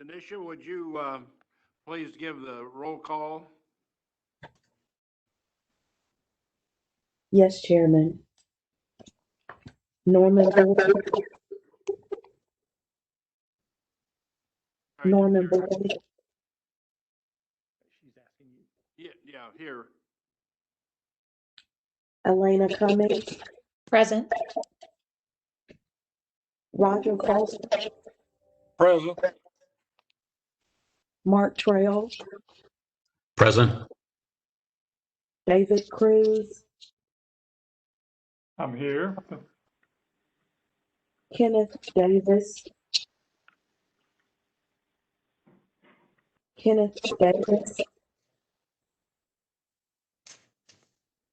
Tanisha, would you please give the roll call? Yes, Chairman. Norman Boyd. Norman Boyd. She's asking you. Yeah, here. Elena Cummings. Present. Roger Colson. Present. Mark Trail. Present. David Cruz. I'm here. Kenneth Davis. Kenneth Davis.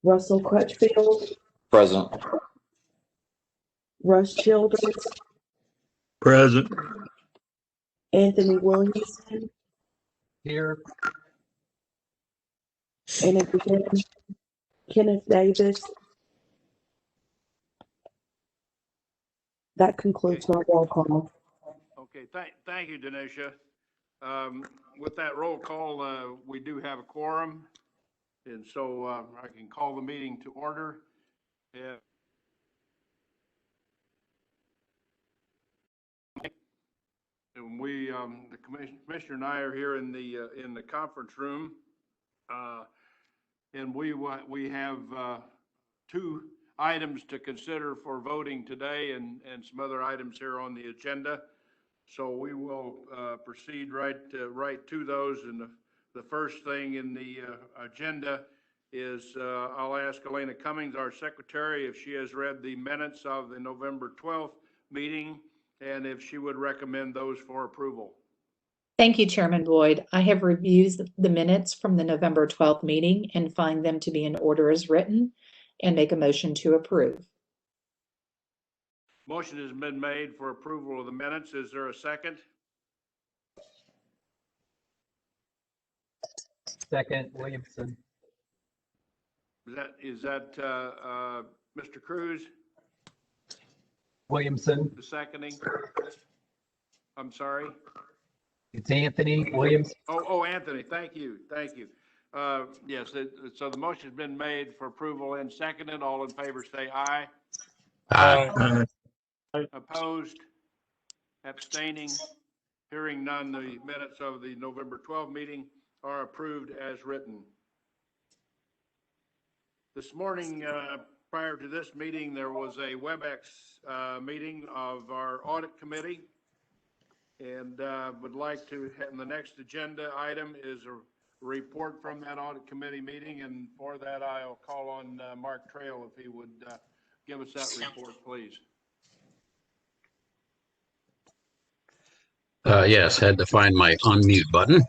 Russell Crutchfield. Present. Russ Childers. Present. Anthony Williamson. Here. And again, Kenneth Davis. That concludes my roll call. Okay, thank you, Denisha. With that roll call, we do have a quorum, and so I can call the meeting to order. And we, the commissioner and I are here in the conference room, and we have two items to consider for voting today, and some other items here on the agenda. So we will proceed right to those. And the first thing in the agenda is I'll ask Elena Cummings, our secretary, if she has read the minutes of the November 12th meeting and if she would recommend those for approval. Thank you, Chairman Boyd. I have reviewed the minutes from the November 12th meeting and find them to be in order as written and make a motion to approve. Motion has been made for approval of the minutes. Is there a second? Second, Williamson. Is that Mr. Cruz? Williamson. The seconding? I'm sorry? It's Anthony Williams. Oh, Anthony, thank you. Yes, so the motion's been made for approval and seconded. All in favor say aye. Aye. Opposed? Abstaining? Hearing none, the minutes of the November 12th meeting are approved as written. This morning, prior to this meeting, there was a WebEx meeting of our audit committee, and would like to, and the next agenda item is a report from that audit committee meeting, and for that I'll call on Mark Trail if he would give us that report, please. Yes, had to find my unmute button.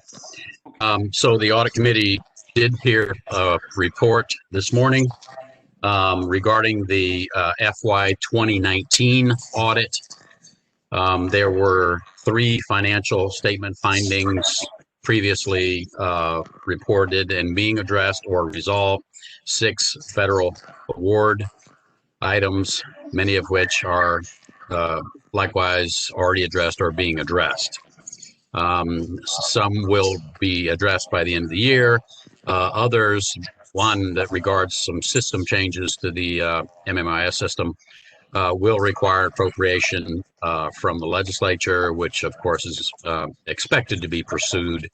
So the audit committee did hear a report this morning regarding the FY 2019 audit. There were 3 financial statement findings previously reported and being addressed or resolved, 6 federal award items, many of which are likewise already addressed or being addressed. Some will be addressed by the end of the year. Others, one that regards some system changes to the MMIS system, will require appropriation from the legislature, which of course is expected to be pursued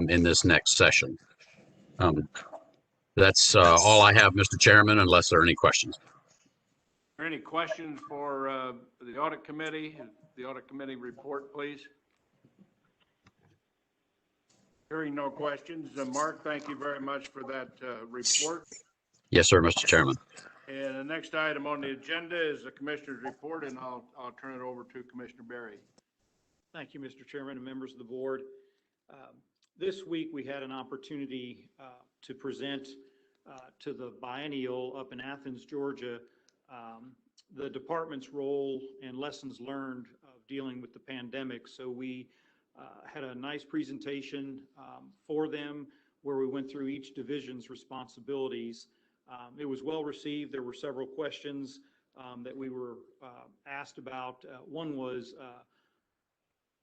in this next session. That's all I have, Mr. Chairman, unless there are any questions. Are there any questions for the audit committee? The audit committee report, please. Hearing no questions. Mark, thank you very much for that report. Yes, sir, Mr. Chairman. And the next item on the agenda is the commissioner's report, and I'll turn it over to Commissioner Berry. Thank you, Mr. Chairman and members of the board. This week we had an opportunity to present to the biennial up in Athens, Georgia, the department's role and lessons learned of dealing with the pandemic. So we had a nice presentation for them where we went through each division's responsibilities. It was well received. There were several questions that we were asked about. One was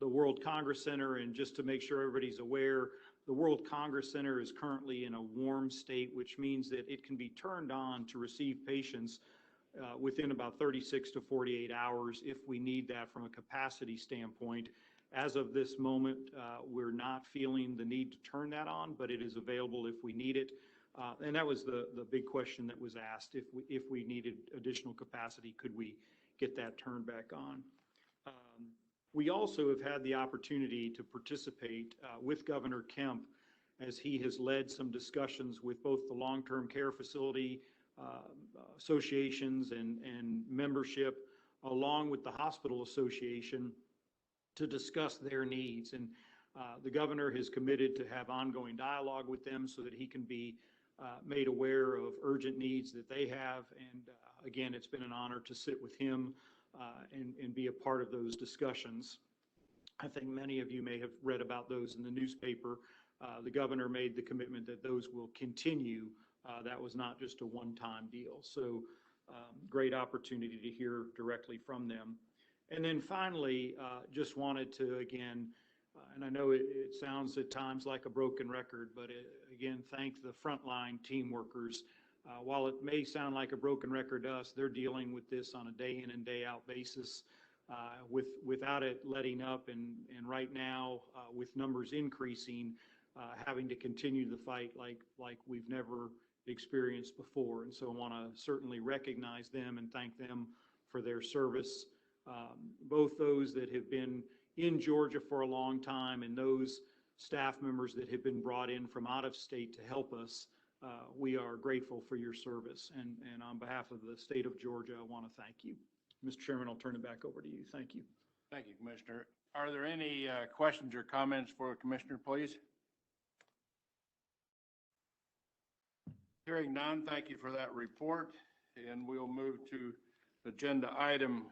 the World Congress Center. And just to make sure everybody's aware, the World Congress Center is currently in a warm state, which means that it can be turned on to receive patients within about 36 to 48 hours if we need that from a capacity standpoint. As of this moment, we're not feeling the need to turn that on, but it is available if we need it. And that was the big question that was asked. If we needed additional capacity, could we get that turned back on? We also have had the opportunity to participate with Governor Kemp as he has led some discussions with both the long-term care facility associations and membership, along with the hospital association, to discuss their needs. And the governor has committed to have ongoing dialogue with them so that he can be made aware of urgent needs that they have. And again, it's been an honor to sit with him and be a part of those discussions. I think many of you may have read about those in the newspaper. The governor made the commitment that those will continue. That was not just a one-time deal. So great opportunity to hear directly from them. And then finally, just wanted to, again, and I know it sounds at times like a broken record, but again, thank the frontline team workers. While it may sound like a broken record to us, they're dealing with this on a day in and day out basis without it letting up. And right now, with numbers increasing, having to continue the fight like we've never experienced before. And so I want to certainly recognize them and thank them for their service. Both those that have been in Georgia for a long time and those staff members that have been brought in from out of state to help us. We are grateful for your service. And on behalf of the state of Georgia, I want to thank you. Mr. Chairman, I'll turn it back over to you. Thank you. Thank you, Commissioner. Are there any questions or comments for the Commissioner, please? Hearing none, thank you for that report. And we'll move to agenda item,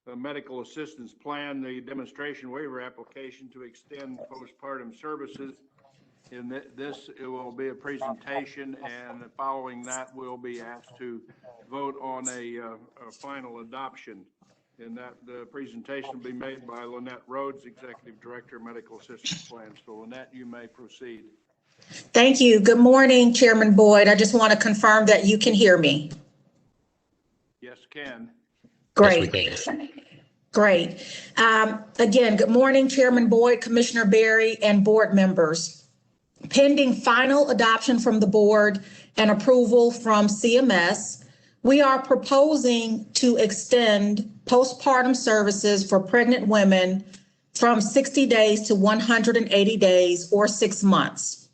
the medical assistance plan, the demonstration waiver application to extend postpartum services. In this, it will be a presentation, and following that, we'll be asked to vote on a final adoption. And that the presentation will be made by Lynette Rhodes, Executive Director of Medical Assistance Plans. So Lynette, you may proceed. Thank you. Good morning, Chairman Boyd. I just want to confirm that you can hear me. Yes, Ken. Great. Yes, we can. Great. Again, good morning, Chairman Boyd, Commissioner Berry, and board members. Pending final adoption from the board and approval from CMS, we are proposing to extend postpartum services for pregnant women from 60 days to 180 days or 6 months.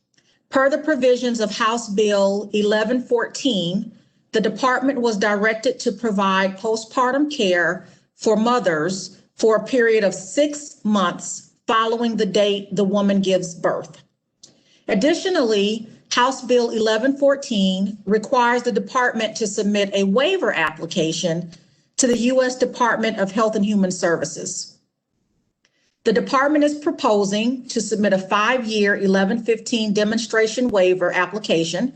Per the provisions of House Bill 1114, the department was directed to provide postpartum care for mothers for a period of 6 months following the date the woman gives birth. Additionally, House Bill 1114 requires the department to submit a waiver application to the U.S. Department of Health and Human Services. The department is proposing to submit a 5-year 1115 demonstration waiver application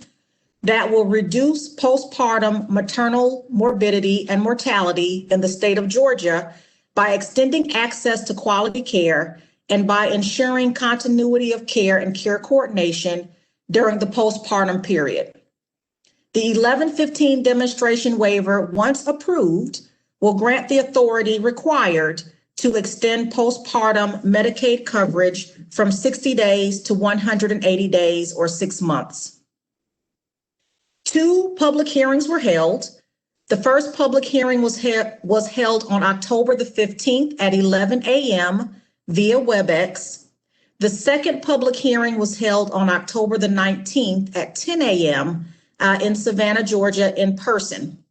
that will reduce postpartum maternal morbidity and mortality in the state of Georgia by extending access to quality care and by ensuring continuity of care and care coordination during the postpartum period. The 1115 demonstration waiver, once approved, will grant the authority required to extend postpartum Medicaid coverage from 60 days to 180 days or 6 months. 2 public hearings were held. The first public hearing was held on October the 15th at 11 a.m. via WebEx. The second public hearing was held on October the 19th at 10 a.m. In Savannah, Georgia, in person.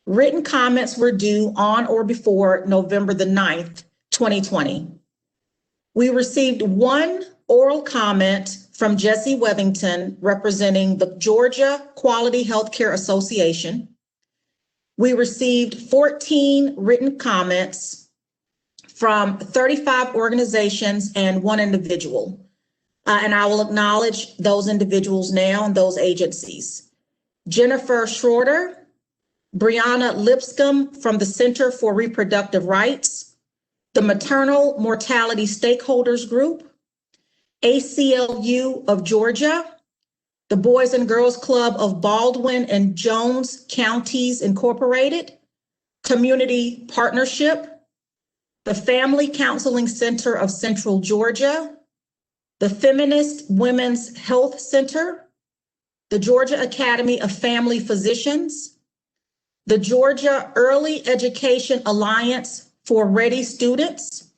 Written comments were due on or before November the 9th, 2020. We received 1 oral comment from Jesse Wethington, representing the Georgia Quality Healthcare Association. We received 14 written comments from 35 organizations and 1 individual. And I will acknowledge those individuals now and those agencies. Jennifer Schroeder, Brianna Lipscomb from the Center for Reproductive Rights, the Maternal Mortality Stakeholders Group, ACLU of Georgia, the Boys and Girls Club of Baldwin and Jones Counties Incorporated, Community Partnership, the Family Counseling Center of Central Georgia, the Feminist Women's Health Center, the Georgia Academy of Family Physicians, the Georgia Early Education Alliance for Ready Students,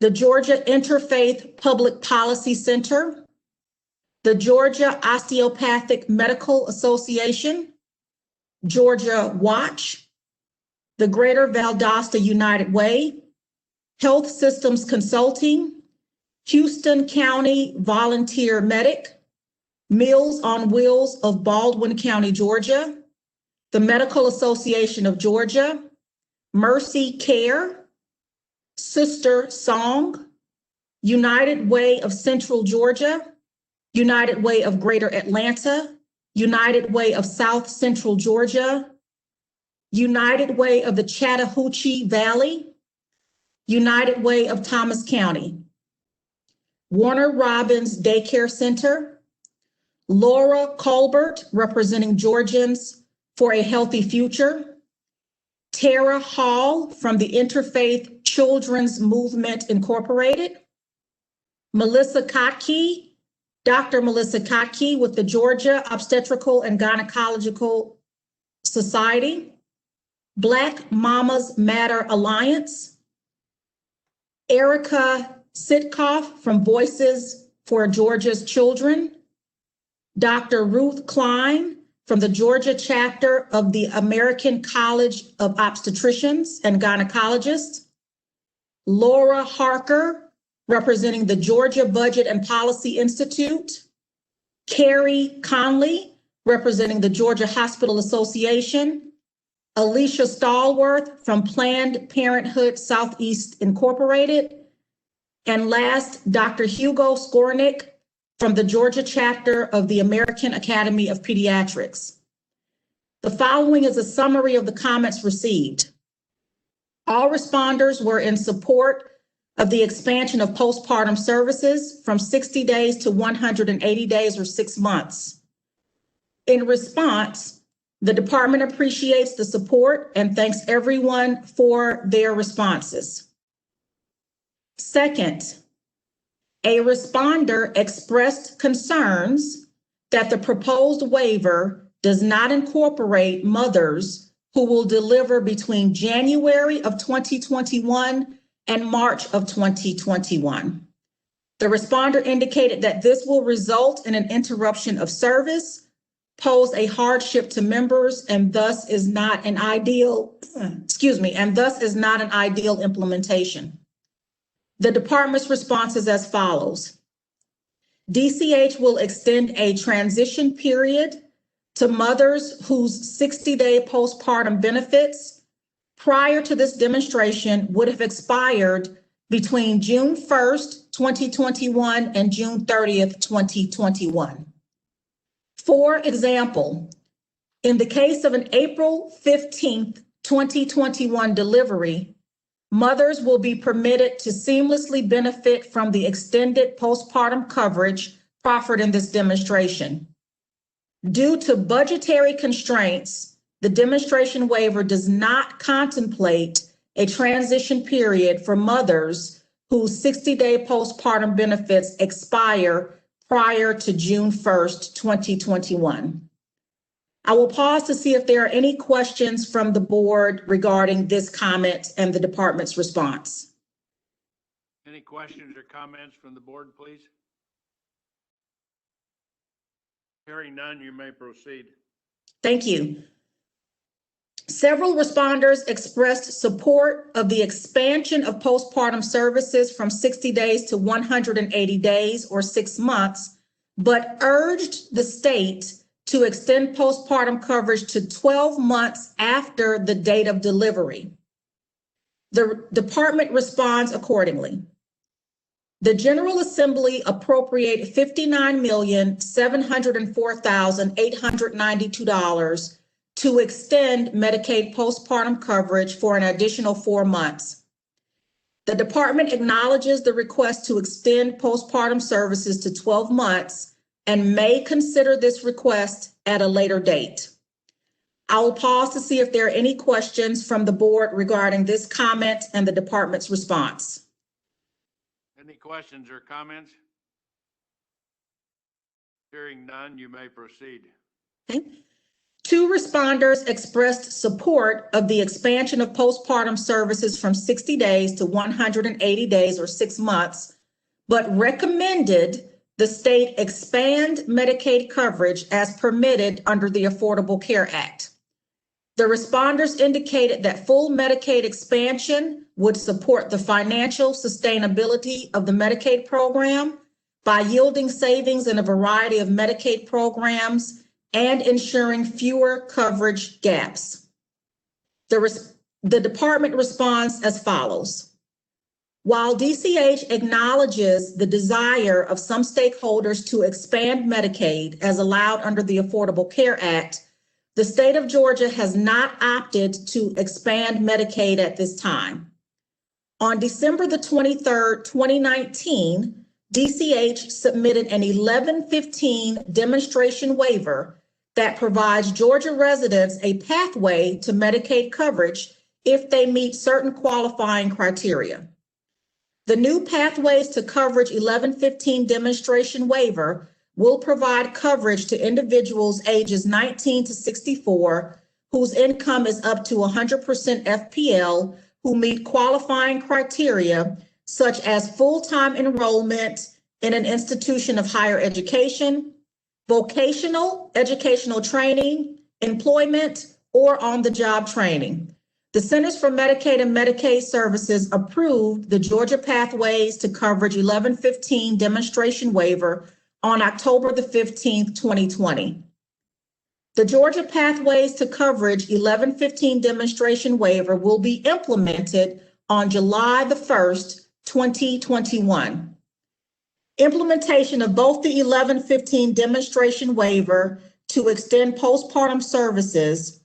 the Georgia Interfaith Public Policy Center, the Georgia Osteopathic Medical Association, Georgia Watch, the Greater Valdosta United Way, Health Systems Consulting, Houston County Volunteer Medic, Meals on Wheels of Baldwin County, Georgia, the Medical Association of Georgia, Mercy Care, Sister Song, United Way of Central Georgia, United Way of Greater Atlanta, United Way of South Central Georgia, United Way of the Chattahoochee Valley, United Way of Thomas County, Warner Robins Daycare Center, Laura Colbert, representing Georgians for a Healthy Future, Tara Hall from the Interfaith Children's Movement Incorporated, Melissa Kotke, Dr. Melissa Kotke with the Georgia Obstetrical and Gynecological Society, Black Mamas Matter Alliance, Erica Sitkoff from Voices for Georgia's Children, Dr. Ruth Klein from the Georgia chapter of the American College of Obstetricians and Gynecologists, Laura Harker, representing the Georgia Budget and Policy Institute, Carrie Conley, representing the Georgia Hospital Association, Alicia Stallworth from Planned Parenthood Southeast Incorporated, and last, Dr. Hugo Skornick from the Georgia chapter of the American Academy of Pediatrics. The following is a summary of the comments received. All responders were in support of the expansion of postpartum services from 60 days to 180 days or 6 months. In response, the department appreciates the support and thanks everyone for their responses. Second, a responder expressed concerns that the proposed waiver does not incorporate mothers who will deliver between January of 2021 and March of 2021. The responder indicated that this will result in an interruption of service, pose a hardship to members, and thus is not an ideal, implementation. The department's response is as follows. DCH will extend a transition period to mothers whose 60-day postpartum benefits prior to this demonstration would have expired between June 1st, 2021 and June 30th, 2021. For example, in the case of an April 15th, 2021 delivery, mothers will be permitted to seamlessly benefit from the extended postpartum coverage proffered in this demonstration. Due to budgetary constraints, the demonstration waiver does not contemplate a transition period for mothers whose 60-day postpartum benefits expire prior to June 1st, 2021. I will pause to see if there are any questions from the board regarding this comment and the department's response. Any questions or comments from the board, please? Hearing none, you may proceed. Thank you. Several responders expressed support of the expansion of postpartum services from 60 days to 180 days or 6 months, but urged the state to extend postpartum coverage to 12 months after the date of delivery. The department responds accordingly. The General Assembly appropriated $59,704,892 to extend Medicaid postpartum coverage for an additional 4 months. The department acknowledges the request to extend postpartum services to 12 months and may consider this request at a later date. I will pause to see if there are any questions from the board regarding this comment and the department's response. Any questions or comments? Hearing none, you may proceed. Okay. Two responders expressed support of the expansion of postpartum services from 60 days to 180 days or 6 months, but recommended the state expand Medicaid coverage as permitted under the Affordable Care Act. The responders indicated that full Medicaid expansion would support the financial sustainability of the Medicaid program by yielding savings in a variety of Medicaid programs and ensuring fewer coverage gaps. The department responds as follows. While DCH acknowledges the desire of some stakeholders to expand Medicaid as allowed under the Affordable Care Act, the state of Georgia has not opted to expand Medicaid at this time. On December the 23rd, 2019, DCH submitted an 1115 demonstration waiver that provides Georgia residents a pathway to Medicaid coverage if they meet certain qualifying criteria. The new Pathways to Coverage 1115 demonstration waiver will provide coverage to individuals ages 19 to 64 whose income is up to 100% FPL, who meet qualifying criteria such as full-time enrollment in an institution of higher education, vocational educational training, employment, or on-the-job training. The Centers for Medicaid and Medicaid Services approved the Georgia Pathways to Coverage 1115 demonstration waiver on October the 15th, 2020. The Georgia Pathways to Coverage 1115 demonstration waiver will be implemented on July the 1st, 2021. Implementation of both the 1115 demonstration waiver to extend postpartum services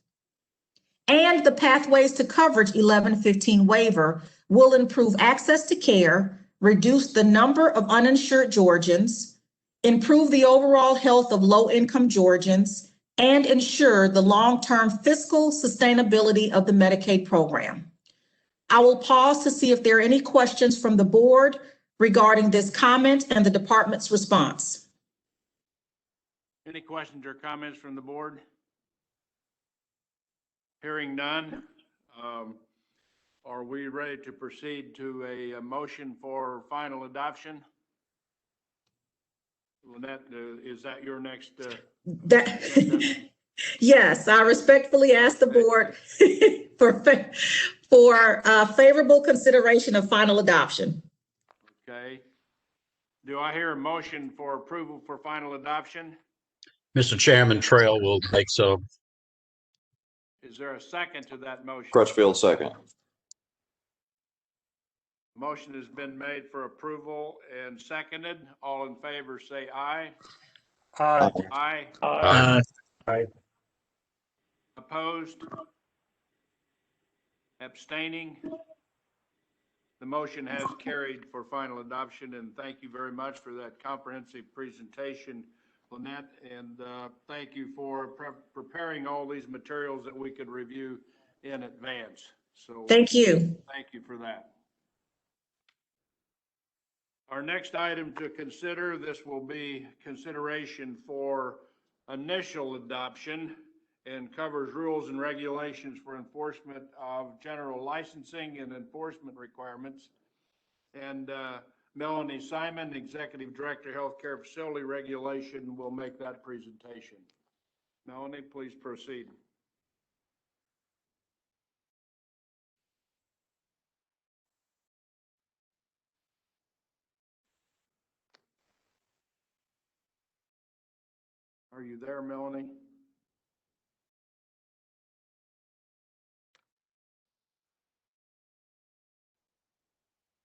and the Pathways to Coverage 1115 waiver will improve access to care, reduce the number of uninsured Georgians, improve the overall health of low-income Georgians, and ensure the long-term fiscal sustainability of the Medicaid program. I will pause to see if there are any questions from the board regarding this comment and the department's response. Any questions or comments from the board? Hearing none, are we ready to proceed to a motion for final adoption? Lynette, is that your next? Yes, I respectfully ask the board for favorable consideration of final adoption. Okay. Do I hear a motion for approval for final adoption? Mr. Chairman, Trail will make so. Is there a second to that motion? Crutchfield, second. Motion has been made for approval and seconded. All in favor, say aye. Aye. Aye. Aye. Aye. Opposed? Abstaining? The motion has carried for final adoption, and thank you very much for that comprehensive presentation, Lynette, and thank you for preparing all these materials that we could review in advance. So Thank you. thank you for that. Our next item to consider, this will be consideration for initial adoption and covers rules and regulations for enforcement of general licensing and enforcement requirements. And Melanie Simon, Executive Director, Healthcare Facility Regulation, will make that presentation. Melanie, please proceed. Are you there, Melanie?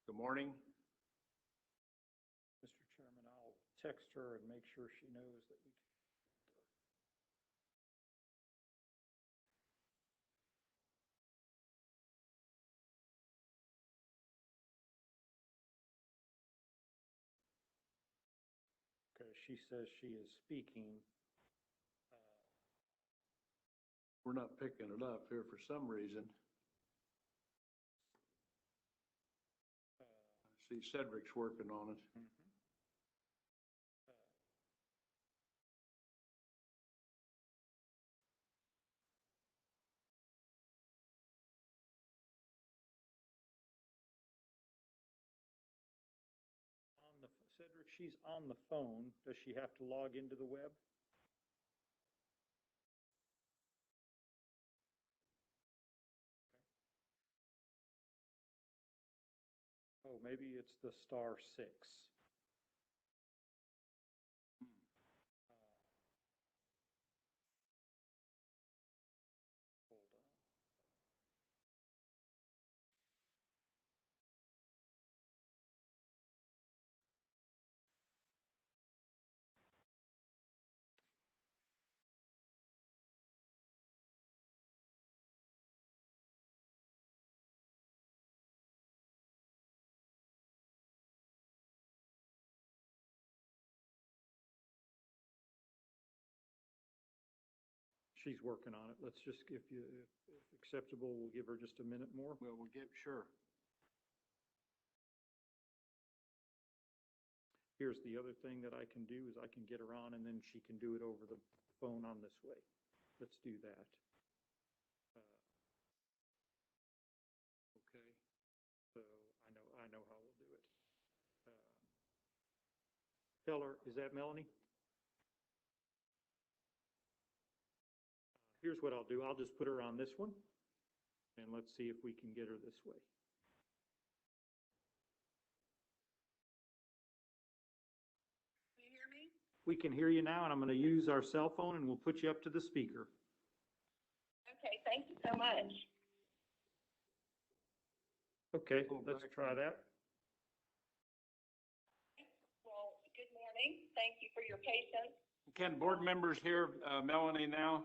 Good morning. Mr. Chairman, I'll text her and make sure she knows that we she says she is speaking. We're not picking it up here for some reason. See, Cedric's working on it. Cedric, she's on the phone. Does she have to log into the web? Oh, maybe it's the *6. Hold on. She's working on it. Let's just, if acceptable, we'll give her just a minute more. Well, we'll get, sure. Here's the other thing that I can do is I can get her on and then she can do it over the phone on this way. Let's do that. Okay. So I know how we'll do it. Tell her, is that Melanie? Here's what I'll do. I'll just put her on this one and let's see if we can get her this way. We can hear you now, and I'm going to use our cell phone, and we'll put you up to the speaker. Okay, thank you so much. Okay, let's try that. Well, good morning. Thank you for your patience. Can board members hear Melanie now?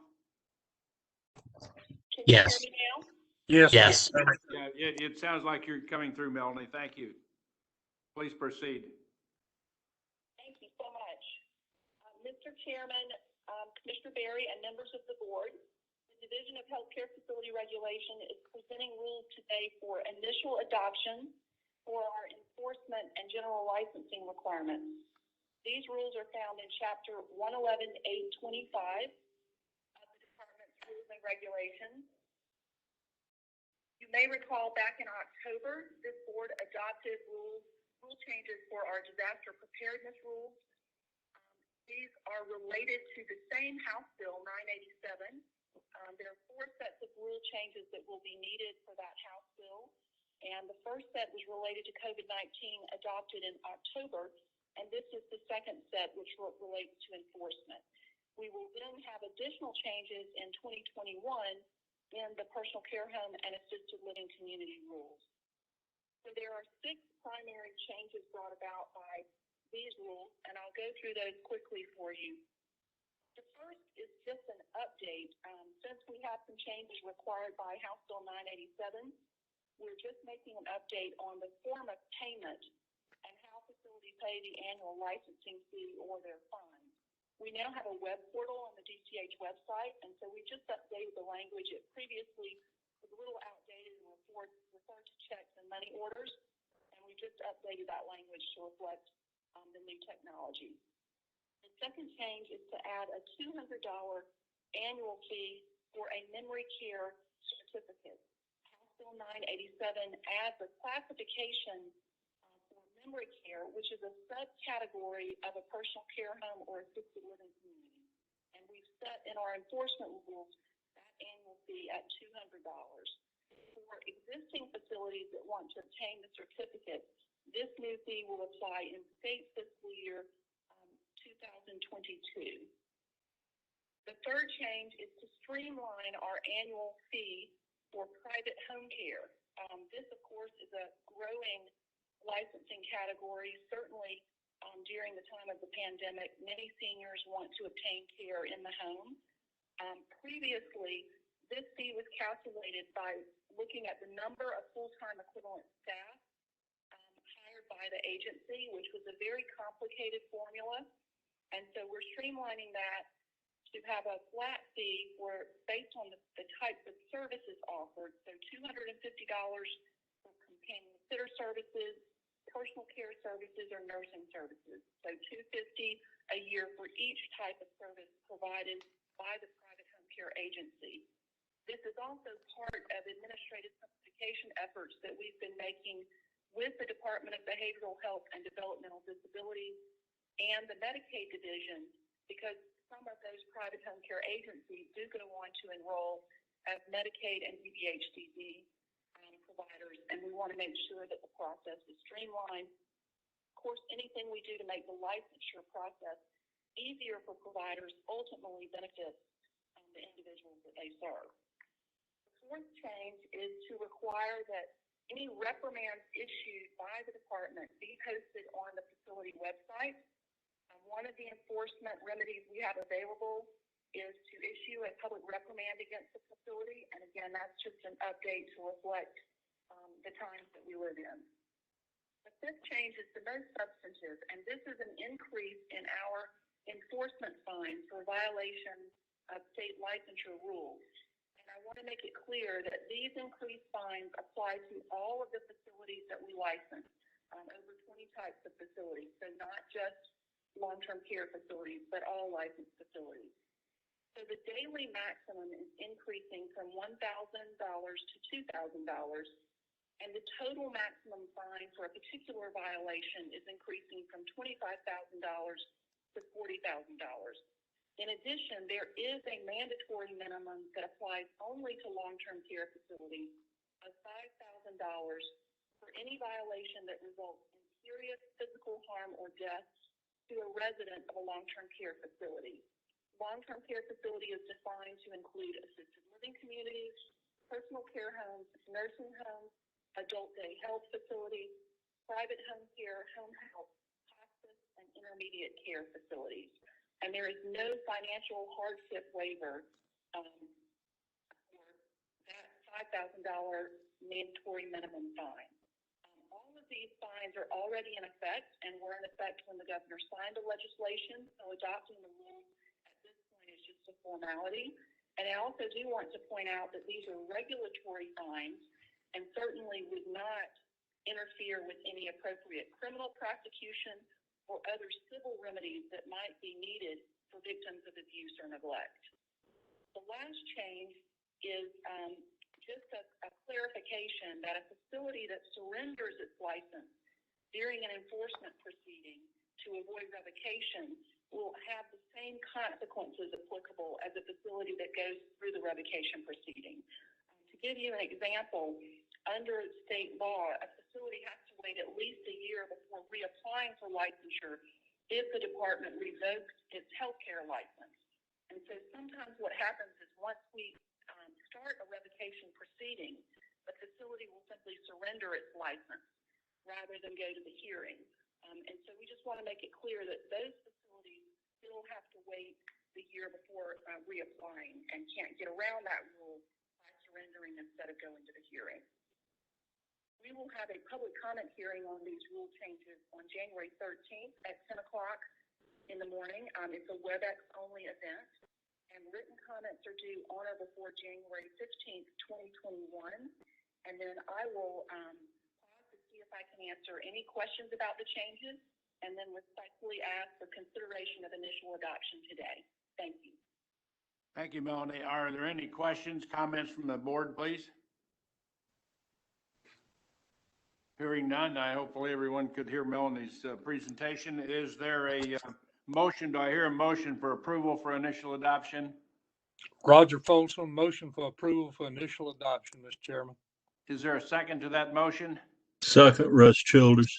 Can Yes. you hear me now? Yes. Yes. Yeah, it sounds like you're coming through, Melanie. Thank you. Please proceed. Thank you so much. Mr. Chairman, Commissioner Berry, and members of the board, the Division of Healthcare Facility Regulation is presenting rules today for initial adoption for our enforcement and general licensing requirements. These rules are found in Chapter 111.825 of the Department's Rules and Regulations. You may recall back in October, this board adopted rule changes for our disaster preparedness rules. These are related to the same House Bill 987. There are 4 sets of rule changes that will be needed for that House bill. And the first set was related to COVID-19 adopted in October. And this is the second set, which relates to enforcement. We will then have additional changes in 2021 in the personal care home and assisted living community rules. So there are 6 primary changes brought about by these rules, and I'll go through those quickly for you. The first is just an update. Since we have some changes required by House Bill 987, we're just making an update on the form of payment and how facilities pay the annual licensing fee or their fines. We now have a web portal on the DCH website, and so we just updated the language. It previously was a little outdated and referred to checks and money orders, and we just updated that language to reflect the new technology. The second change is to add a $200 annual fee for a memory care certificate. House Bill 987 adds a classification for memory care, which is a subcategory of a personal care home or assisted living community. And we've set in our enforcement rules that annual fee at $200. For existing facilities that want to obtain the certificate, this new fee will apply in state fiscal year 2022. The third change is to streamline our annual fee for private home care. This, of course, is a growing licensing category. Certainly, during the time of the pandemic, many seniors want to obtain care in the home. Previously, this fee was calculated by looking at the number of full-time equivalent staff hired by the agency, which was a very complicated formula. And so we're streamlining that to have a flat fee for based on the types of services offered. So $250 for companion sitter services, personal care services, or nursing services. So $250 a year for each type of service provided by the private home care agency. This is also part of administrative simplification efforts that we've been making with the Department of Behavioral Health and Developmental Disabilities and the Medicaid division, because some of those private home care agencies do go on to enroll as Medicaid and DCH providers, and we want to make sure that the process is streamlined. Of course, anything we do to make the licensure process easier for providers ultimately benefits the individuals that they serve. The fourth change is to require that any reprimands issued by the department be posted on the facility website. One of the enforcement remedies we have available is to issue a public reprimand against the facility, and again, that's just an update to reflect the times that we live in. The fifth change is the most substantive, and this is an increase in our enforcement fines for violation of state licensure rules. And I want to make it clear that these increased fines apply to all of the facilities that we license, over 20 types of facilities, so not just long-term care facilities, but all licensed facilities. So the daily maximum is increasing from $1,000 to $2,000, and the total maximum fine for a particular violation is increasing from $25,000 to $40,000. In addition, there is a mandatory minimum that applies only to long-term care facilities of $5,000 for any violation that results in serious physical harm or death to a resident of a long-term care facility. Long-term care facility is defined to include assisted living communities, personal care homes, nursing homes, adult day health facilities, private home care, home health, hospice, and intermediate care facilities. And there is no financial hardship waiver for that $5,000 mandatory minimum fine. All of these fines are already in effect and were in effect when the governor signed the legislation, so adopting the rules at this point is just a formality. And I also do want to point out that these are regulatory fines and certainly would not interfere with any appropriate criminal prosecution or other civil remedies that might be needed for victims of abuse or neglect. The last change is just a clarification that a facility that surrenders its license during an enforcement proceeding to avoid revocation will have the same consequences applicable as a facility that goes through the revocation proceeding. To give you an example, under state law, a facility has to wait at least a year before reapplying for licensure if the department revokes its healthcare license. And so sometimes what happens is once we start a revocation proceeding, the facility will simply surrender its license rather than go to the hearing. And so we just want to make it clear that those facilities still have to wait the year before reapplying and can't get around that rule by surrendering instead of going to the hearing. We will have a public comment hearing on these rule changes on January 13th at 10 o'clock in the morning. It's a WebEx only event, and written comments are due on or before January 15th, 2021. And then I will pause to see if I can answer any questions about the changes, and then respectfully ask for consideration of initial adoption today. Thank you. Thank you, Melanie. Are there any questions, comments from the board, please? Hearing none, hopefully everyone could hear Melanie's presentation. Is there a motion? Do I hear a motion for approval for initial adoption? Roger Folsom, motion for approval for initial adoption, Mr. Chairman. Is there a second to that motion? Second, Russ Childers.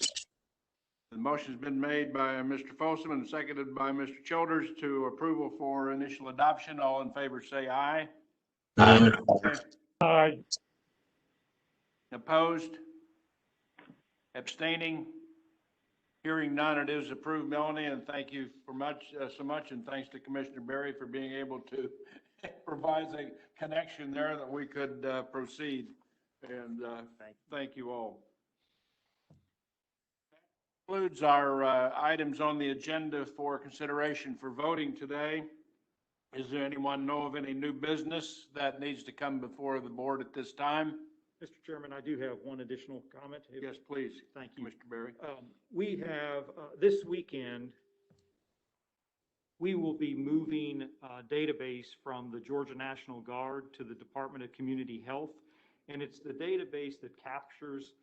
The motion's been made by Mr. Folsom and seconded by Mr. Childers to approval for initial adoption. All in favor say aye. Aye. Okay. Aye. Opposed? Abstaining? Hearing none, it is approved, Melanie, and thank you so much, and thanks to Commissioner Berry for being able to provide a connection there that we could proceed. And thank you all. Concludes our items on the agenda for consideration for voting today. Is there anyone know of any new business that needs to come before the board at this time? Mr. Chairman, I do have one additional comment. Yes, please. Thank you. Mr. Berry. We have, this weekend, we will be moving a database from the Georgia National Guard to the Department of Community Health. And it's the database that captures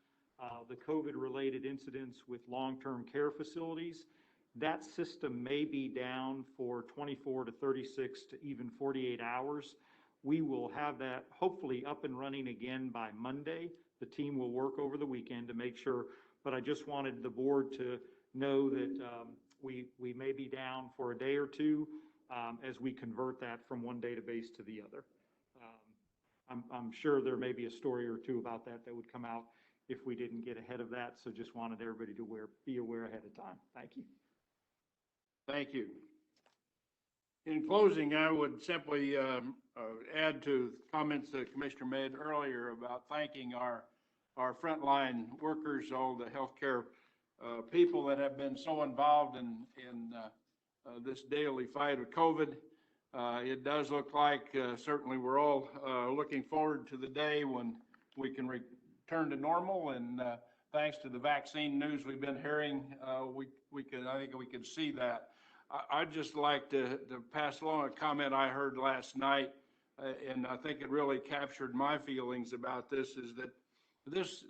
the COVID-related incidents with long-term care facilities. That system may be down for 24 to 36 to even 48 hours. We will have that hopefully up and running again by Monday. The team will work over the weekend to make sure, but I just wanted the board to know that we may be down for a day or two as we convert that from one database to the other. I'm sure there may be a story or two about that would come out if we didn't get ahead of that, so just wanted everybody to be aware ahead of time. Thank you. Thank you. In closing, I would simply add to comments the commissioner made earlier about thanking our frontline workers, all the healthcare people that have been so involved in this daily fight with COVID. It does look like certainly we're all looking forward to the day when we can return to normal, and thanks to the vaccine news we've been hearing, I think we can see that. I'd just like to pass along a comment I heard last night, and I think it really captured my feelings about this, is that this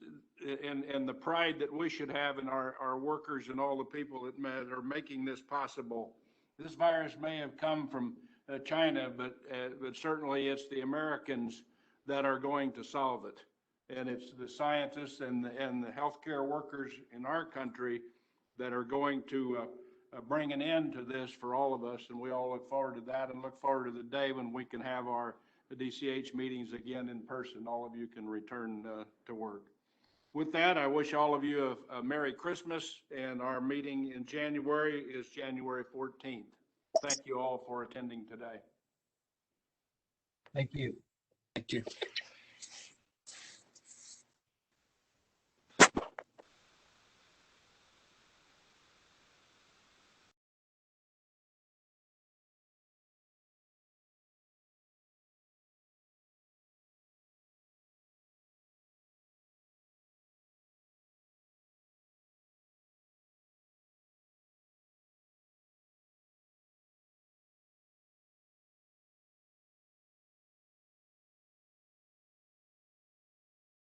and the pride that we should have in our workers and all the people that are making this possible. This virus may have come from China, but certainly it's the Americans that are going to solve it. And it's the scientists and the healthcare workers in our country that are going to bring an end to this for all of us. And we all look forward to that and look forward to the day when we can have our DCH meetings again in person. All of you can return to work. With that, I wish all of you a Merry Christmas, and our meeting in January is January 14th. Thank you all for attending today. Thank you. Thank you.